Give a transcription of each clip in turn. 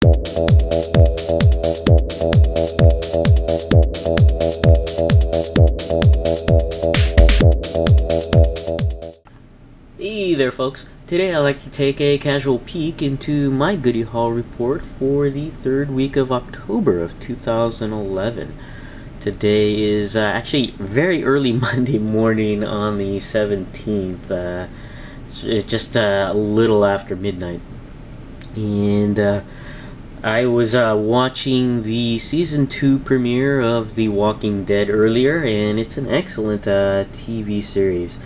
Hey there folks, today I'd like to take a casual peek into my Goody Haul report for the third week of October of 2011. Today is actually very early Monday morning on the 17th, it's just a little after midnight. And I was watching the Season 2 premiere of The Walking Dead earlier, and it's an excellent TV series.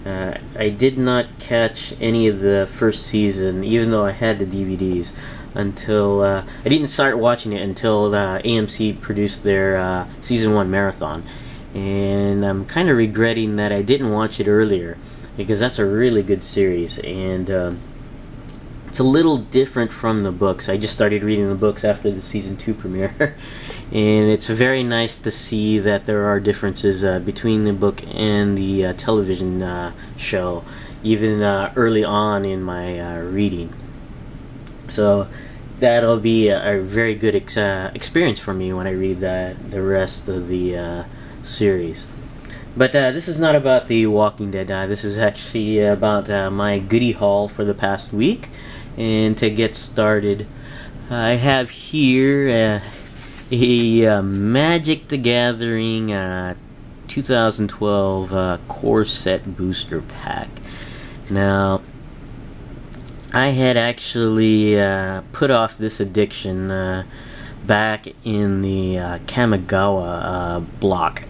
I did not catch any of the first season, even though I had the DVDs, until I didn't start watching it until AMC produced their Season 1 marathon. And I'm kind of regretting that I didn't watch it earlier, because that's a really good series, and it's a little different from the books. I just started reading the books after the Season 2 premiere, and it's very nice to see that there are differences between the book and the television show, even early on in my reading. So that'll be a very good experience for me when I read the rest of the series. But this is not about The Walking Dead. This is actually about my Goody Haul for the past week. And to get started, I have here a Magic the Gathering 2012 core set booster pack. Now, I had actually put off this addiction back in the Kamigawa block,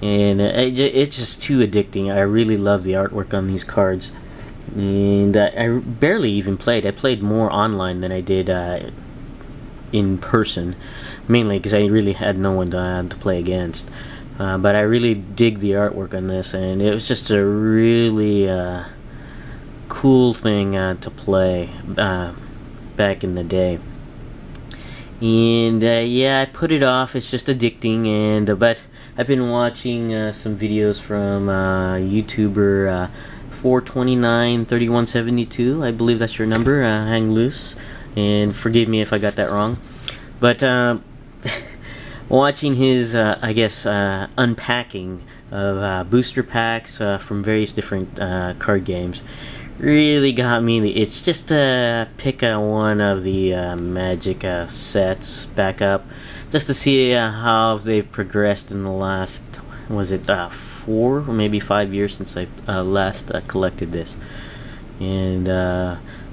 and it's just too addicting. I really love the artwork on these cards. And I barely even played. I played more online than I did in person, mainly because I really had no one to play against. But I really dig the artwork on this, and it was just a really cool thing to play back in the day. And yeah, I put it off. It's just addicting, and but I've been watching some videos from YouTuber 429-3172, I believe that's your number, hang loose, and forgive me if I got that wrong. But watching his, I guess, unpacking of booster packs from various different card games really got me the itch just to pick one of the Magic sets back up, just to see how they've progressed in the last, was it 4 or maybe 5 years since I last collected this. And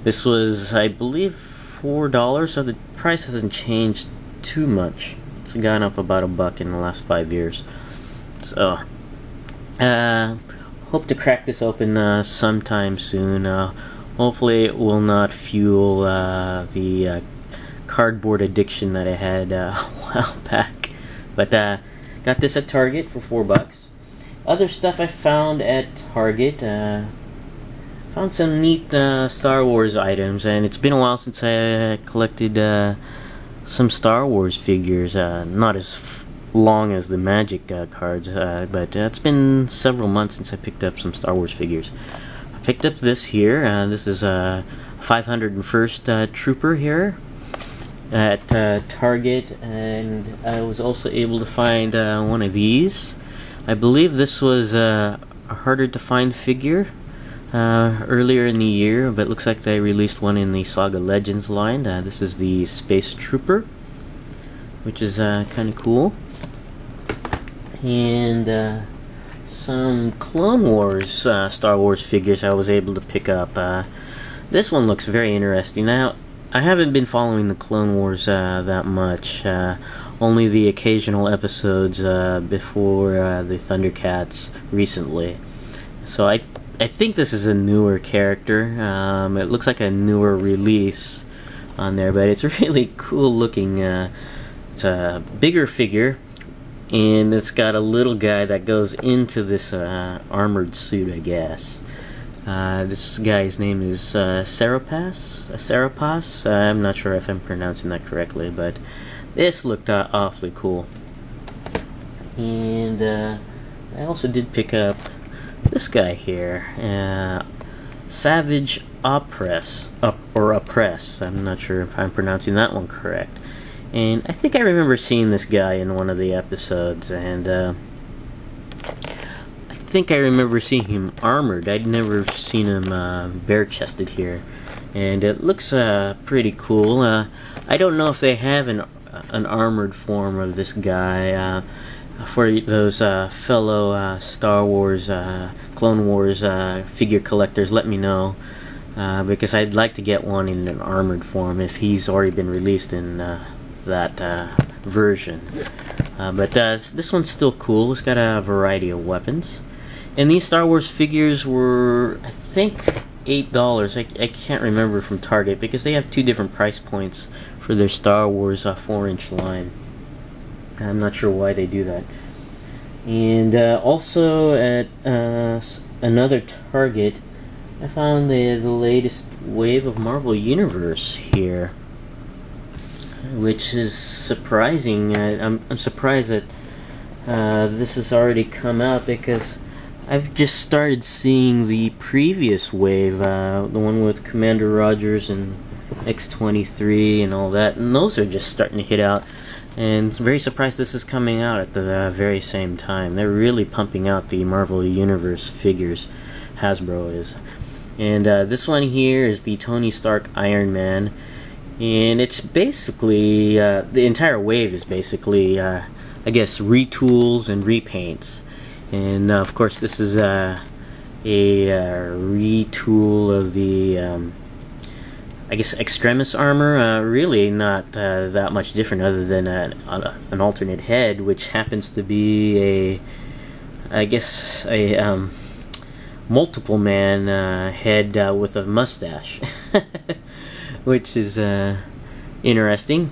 this was, I believe, $4, so the price hasn't changed too much. It's gone up about $1 in the last 5 years. So hope to crack this open sometime soon. Hopefully it will not fuel the cardboard addiction that I had a while back. But got this at Target for $4. Other stuff I found at Target, found some neat Star Wars items, and it's been a while since I collected some Star Wars figures. Not as long as the Magic cards, but it's been several months since I picked up some Star Wars figures. I picked up this here. This is a 501st Trooper here at Target, and I was also able to find one of these. I believe this was a harder to find figure earlier in the year, but it looks like they released one in the Saga Legends line. This is the Space Trooper, which is kind of cool. And some Clone Wars Star Wars figures I was able to pick up. This one looks very interesting. Now, I haven't been following the Clone Wars that much. Only the occasional episodes before the Thundercats recently. So I think this is a newer character. It looks like a newer release on there, but it's really cool looking. It's a bigger figure, and it's got a little guy that goes into this armored suit, I guess. This guy's name is Sarapas. I'm not sure if I'm pronouncing that correctly, but this looked awfully cool. And I also did pick up this guy here, Savage Oppress. I'm not sure if I'm pronouncing that one correct. And I think I remember seeing this guy in one of the episodes, and I think I remember seeing him armored. I'd never seen him bare-chested here, and it looks pretty cool. I don't know if they have an armored form of this guy. For those fellow Star Wars, Clone Wars figure collectors, let me know, because I'd like to get one in an armored form if he's already been released in that version. But this one's still cool. It's got a variety of weapons. And these Star Wars figures were, I think, $8. I can't remember from Target, because they have two different price points for their Star Wars 4-inch line. I'm not sure why they do that. And also at another Target, I found the latest wave of Marvel Universe here, which is surprising. I'm surprised that this has already come out, because I've just started seeing the previous wave, the one with Commander Rogers and X-23 and all that, and those are just starting to hit out. And very surprised this is coming out at the very same time. They're really pumping out the Marvel Universe figures, Hasbro is. And this one here is the Tony Stark Iron Man, and it's basically the entire wave is basically I guess retools and repaints. And of course this is a retool of the I guess Extremis armor. Really not that much different, other than an alternate head, which happens to be I guess a multiple man head with a mustache, which is interesting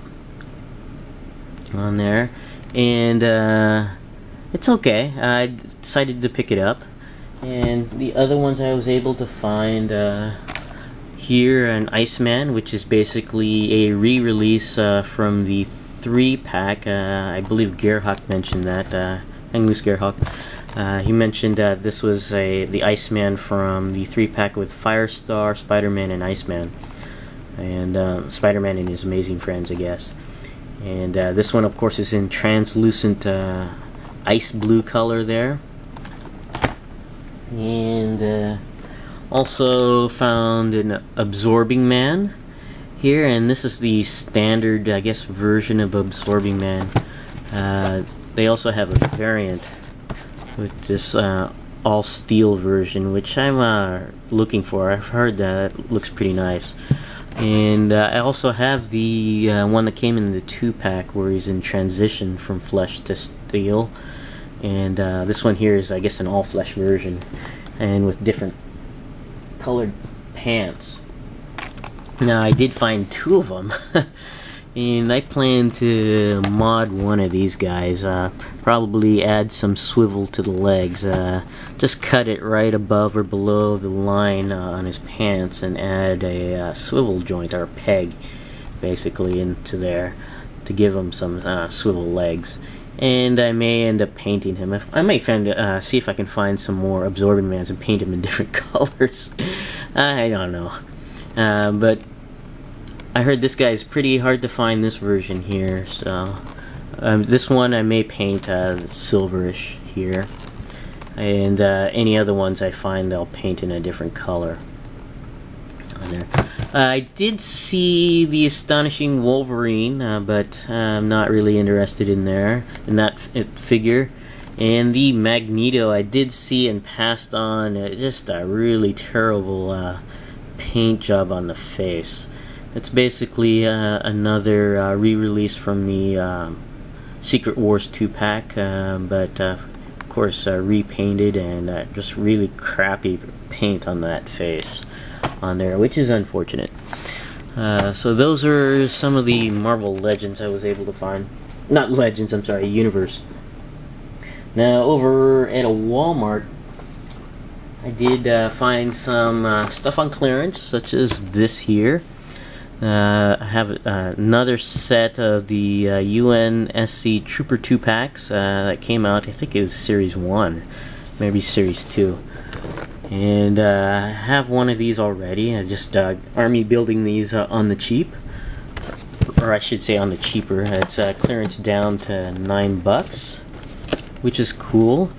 on there. And it's okay. I decided to pick it up. And the other ones I was able to find here, an Iceman, which is basically a re-release from the 3-pack. I believe Gerhawk mentioned that. Hang loose, Gerhawk. He mentioned that this was the Iceman from the 3-pack with Firestar, Spider-Man, and Iceman. And Spider-Man and his amazing friends, I guess. And this one, of course, is in translucent ice blue color there. And also found an Absorbing Man here, and this is the standard, I guess, version of Absorbing Man. They also have a variant with this all steel version, which I'm looking for. I've heard that it looks pretty nice. And I also have the one that came in the 2-pack, where he's in transition from flesh to steel. And this one here is, I guess, an all-flesh version, and with different colored pants. Now, I did find 2 of them, and I plan to mod one of these guys. Probably add some swivel to the legs. Just cut it right above or below the line on his pants, and add a swivel joint, or a peg, basically, into there to give him some swivel legs. And I may end up painting him. I may see if I can find some more Absorbing Mans and paint him in different colors. I don't know. But I heard this guy is pretty hard to find, this version here. So this one I may paint silverish here. And any other ones I find, I'll paint in a different color. There. I did see the Astonishing Wolverine, but I'm not really interested in that figure. And the Magneto I did see and passed on. Just a really terrible paint job on the face. It's basically another re-release from the Secret Wars 2-pack, but of course repainted, and just really crappy paint on that face on there, which is unfortunate. So those are some of the Marvel Legends I was able to find. Not Legends, I'm sorry, Universe. Now, over at a Walmart, I did find some stuff on clearance, such as this here. I have another set of the UNSC Trooper 2-packs that came out. I think it was Series 1, maybe Series 2. and I have one of these already. I just army building these on the cheap, or I should say on the cheaper. It's clearance down to $9, which is cool.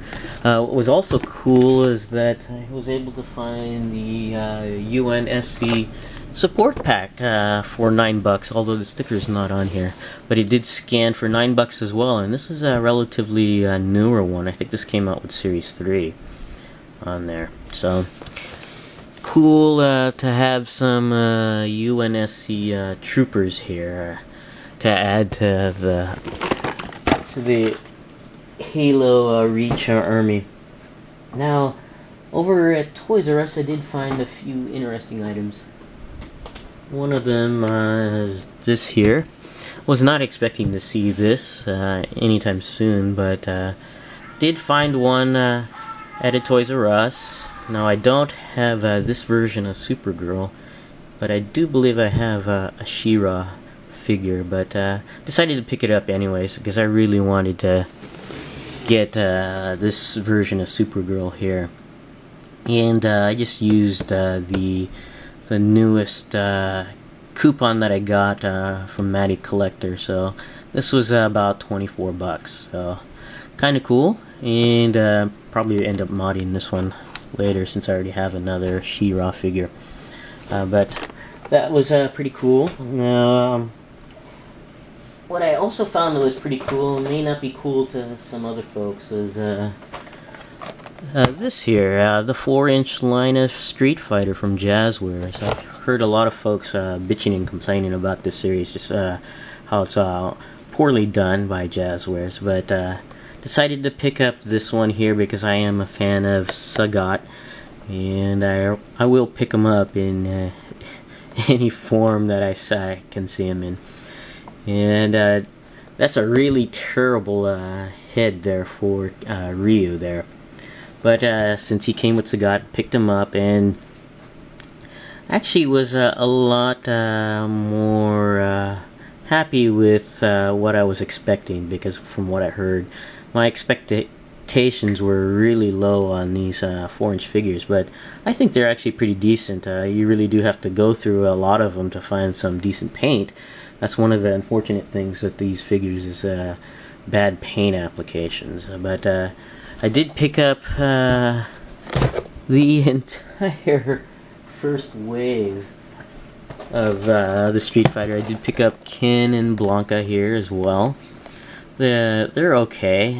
What was also cool is that I was able to find the UNSC support pack for $9, although the sticker is not on here, but it did scan for $9 as well. And this is a relatively newer one. I think this came out with Series 3 on there. So cool to have some UNSC troopers here to add to the Halo Reach Army. Now, over at Toys R Us, I did find a few interesting items. One of them is this here. Was not expecting to see this anytime soon, but did find one at a Toys R Us. Now, I don't have this version of Supergirl, but I do believe I have a She-Ra figure, but decided to pick it up anyways because I really wanted to get this version of Supergirl here. And I just used the newest coupon that I got from Matty Collector, so this was about $24, so kind of cool. And probably end up modding this one later since I already have another She-Ra figure, but that was pretty cool. Now, what I also found that was pretty cool, may not be cool to some other folks, is this here, the 4-inch line of Street Fighter from Jazzwares. I've heard a lot of folks bitching and complaining about this series, just how it's poorly done by Jazzwares, but decided to pick up this one here because I am a fan of Sagat, and I will pick him up in any form that I can see him in. And that's a really terrible head there for Ryu there. But since he came with Sagat, picked him up, and actually was a lot more happy with what I was expecting, because from what I heard, my expectations were really low on these 4-inch figures, but I think they're actually pretty decent. You really do have to go through a lot of them to find some decent paint. That's one of the unfortunate things with these figures, is bad paint applications. But I did pick up the entire first wave of the Street Fighter. I did pick up Ken and Blanca here as well. They're okay.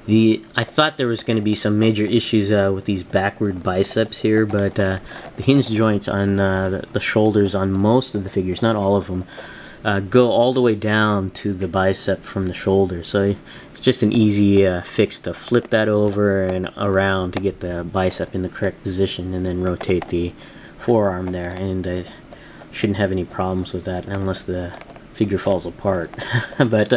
I thought there was going to be some major issues with these backward biceps here, but the hinge joints on the shoulders on most of the figures, not all of them, go all the way down to the bicep from the shoulder. So it's just an easy fix to flip that over and around to get the bicep in the correct position, and then rotate the forearm there, and I shouldn't have any problems with that unless the figure falls apart. But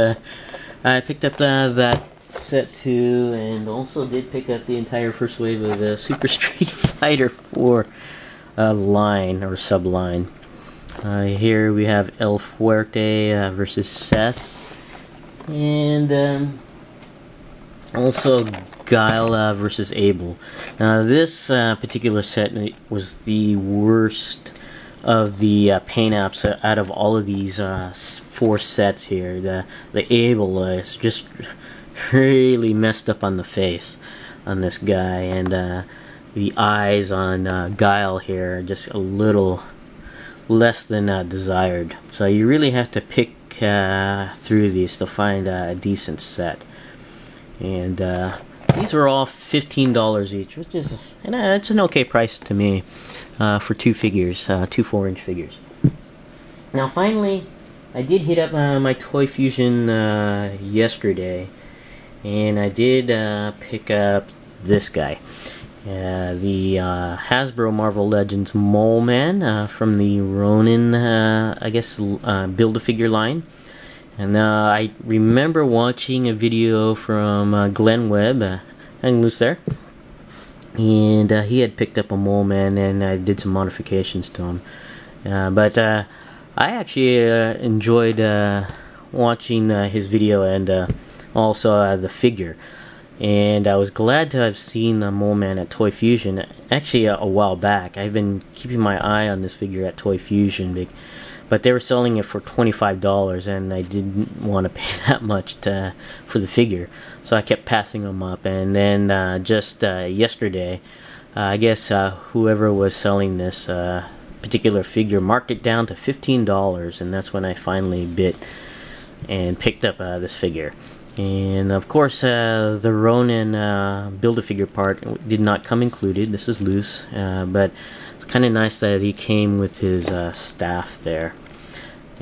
I picked up that set too, and also did pick up the entire first wave of the Super Street Fighter 4 line or subline. Here we have El Fuerte versus Seth, and also Guile versus Abel. Now this particular set was the worst of the paint apps out of all of these 4 sets here. The Abel is just really messed up on the face on this guy, and the eyes on Guile here are just a little less than desired. So you really have to pick through these to find a decent set. And these were all $15 each, which is it's an okay price to me for 2 figures, 2 4-inch figures. Now finally, I did hit up my Toy Fusion yesterday, and I did pick up this guy. The Hasbro Marvel Legends Mole Man from the Ronin, I guess, Build-A-Figure line. And I remember watching a video from Glenn Webb, hang loose there, and he had picked up a Mole Man, and I did some modifications to him. But I actually enjoyed watching his video, and also the figure. And I was glad to have seen the Mole Man at Toy Fusion, actually a while back. I've been keeping my eye on this figure at Toy Fusion, but they were selling it for $25, and I didn't want to pay that much for the figure, so I kept passing them up. And then just yesterday, I guess whoever was selling this particular figure marked it down to $15, and that's when I finally bit and picked up this figure. And of course the Ronin Build-A-Figure part did not come included. This is loose, but it's kind of nice that he came with his staff there.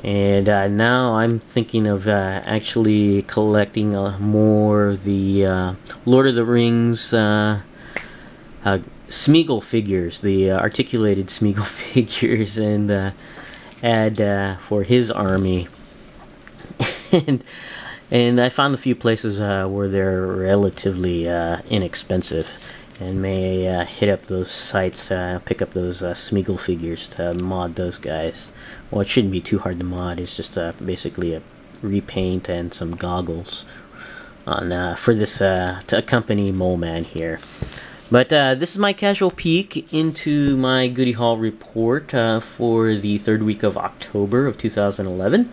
And now I'm thinking of actually collecting more of the Lord of the Rings Smeagol figures, the articulated Smeagol figures, and add for his army. And I found a few places where they're relatively inexpensive, and may hit up those sites, pick up those Smeagol figures to mod those guys. Well, it shouldn't be too hard to mod. It's just basically a repaint and some goggles on for this to accompany Mole Man here. But this is my casual peek into my Goody Haul report for the third week of October of 2011.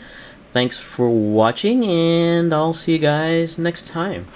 Thanks for watching, and I'll see you guys next time.